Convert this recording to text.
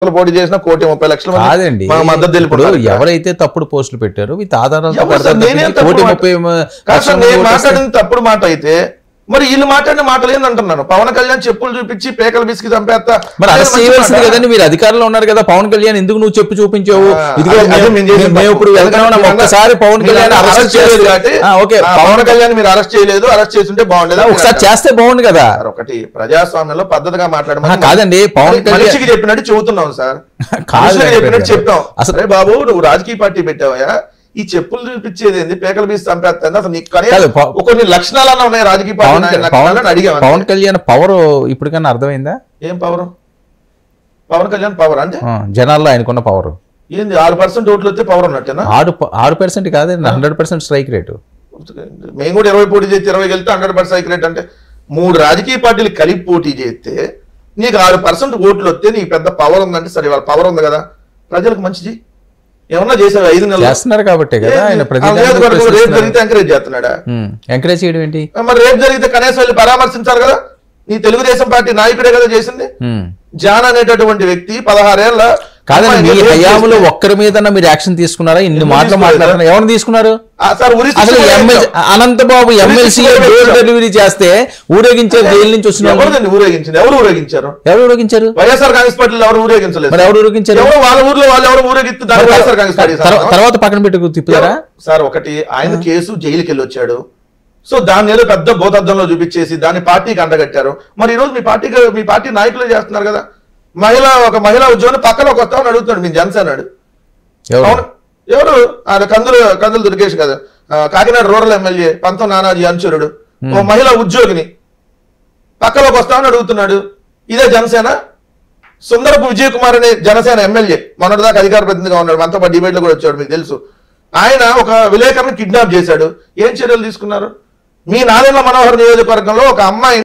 పోటీ చేసిన 1,30,00,000 కాదండి. మద్దతు ఇప్పుడు ఎవరైతే తప్పుడు పోస్టులు పెట్టారో వీటి ఆధారాలతో మాట్లాడింది తప్పుడు మాట అయితే మరి వీళ్ళు మాట్లాడిన మాటలు ఏందంటున్నాను. పవన్ కళ్యాణ్ చెప్పులు చూపించి పేకలు బిస్కి చంపేస్తా మరి అరెస్ట్ చేయవలసింది కదండి. మీరు అధికారంలో ఉన్నారు కదా. పవన్ కళ్యాణ్ ఎందుకు నువ్వు చెప్పు చూపించావు? మేము ఇప్పుడు ఒక్కసారి పవన్ కళ్యాణ్ అరెస్ట్ చేయలేదు కాబట్టి పవన్ కళ్యాణ్ మీరు అరెస్ట్ చేయలేదు. అరెస్ట్ చేస్తుంటే బాగుండేది. ఒకసారి చేస్తే బాగుంది కదా. ఒకటి ప్రజాస్వామ్యంలో పద్ధతిగా మాట్లాడమని కాదండి. పవన్ కళ్యాణ్ చెప్పినట్టు చెబుతున్నాం సార్. చెప్పినట్టు చెప్తాం. అసలు బాబు నువ్వు రాజకీయ పార్టీ పెట్టావా? ఈ చెప్పులు చూపించేది ఏంది? పేకలు బీసి చంపేస్తుంది. అసలు నీకు కొన్ని లక్షణాలన్నా ఉన్నాయి రాజకీయ పార్టీ అడిగా. పవన్ కళ్యాణ్ పవర్ ఇప్పటికన్నా అర్థమైందా? ఏం పవర్? పవన్ కళ్యాణ్ పవర్ అంటే జనాల్లో ఆయనకున్న పవర్ ఏంది? 6% ఓట్లు వస్తే పవర్ ఉన్నట్టేనా? 6% కాదండి, 100% స్ట్రైక్ రేటు. మేము కూడా 20 పోటీ చేస్తే 20 వెళ్తే 100% స్ట్రైక్ రేట్ అంటే 3 రాజకీయ పార్టీలు కలిపి పోటీ చేస్తే నీకు 6% ఓట్లు వస్తే నీకు పెద్ద పవర్ ఉందంటే సరే, వాళ్ళ పవర్ ఉంది కదా, ప్రజలకు మంచిది ఏమన్నా చేసావు 5 నెలలు చేస్తున్నారు కాబట్టి కదా. ఆయన రేపు జరిగితే ఎంకరేజ్ చేస్తున్నాడా? ఎంకరేజ్ చేయడం ఏంటి? మరి రేపు జరిగితే కనీసం వెళ్ళి పరామర్శించాలి కదా. నీ తెలుగుదేశం పార్టీ నాయకుడే కదా చేసింది. జాన్ అనేటటువంటి వ్యక్తి 16 ఏళ్ల కాదండి. మీ హయాంలో ఒక్కరి మీద మీరు యాక్షన్ తీసుకున్నారా? ఇన్ని మాటలు మాట్లాడుతున్నారు. ఎవరు తీసుకున్నారు? అనంతబాబు ఎమ్మెల్సీ డోర్ డెలివరీ చేస్తే ఊరేగించే జైలు నుంచి వచ్చిన ఊరేగించింది. ఎవరు ఊరేగించారు? ఎవరు ఊరేగించారు? వైఎస్ఆర్ కాంగ్రెస్ పార్టీలో ఎవరు ఊరేగించలేదు. మరి ఎవరు ఊరేగించారు? వాళ్ళ ఊర్లో వాళ్ళు ఎవరు ఊరేగిస్తారు? వైఎస్ఆర్ కాంగ్రెస్ పార్టీ తర్వాత పక్కన పెట్టుకు తిప్పుతారా సార్? ఒకటి ఆయన కేసు జైలుకి వెళ్ళి వచ్చాడు. సో దాన్ని ఏదో పెద్ద భూతద్దంలో చూపించేసి దాన్ని పార్టీకి అండగట్టారు. మరి ఈ రోజు మీ పార్టీ నాయకులే చేస్తున్నారు కదా. ఒక మహిళా ఉద్యోగం పక్కన ఒక వస్తామని అడుగుతున్నాడు మీ జనసేన. ఎవరు? ఆయన కందులు దుర్గేష్ కదా, కాకినాడ రూరల్ ఎమ్మెల్యే పంతం నానాజీ అనుచరుడు. ఓ మహిళా ఉద్యోగిని పక్కలోకి వస్తామని అడుగుతున్నాడు. ఇదే జనసేన. సుందరపు విజయ్ కుమార్ అనే జనసేన ఎమ్మెల్యే మొన్నటిదాకా అధికార ప్రతినిధిగా ఉన్నాడు. మనతో పాటు డిబేట్ లో కూడా వచ్చాడు, మీకు తెలుసు. ఆయన ఒక విలేకరుని కిడ్నాప్ చేశాడు. ఏం చర్యలు తీసుకున్నారు? మీ నాదెండ్ల మనోహర్ నియోజకవర్గంలో ఒక అమ్మాయి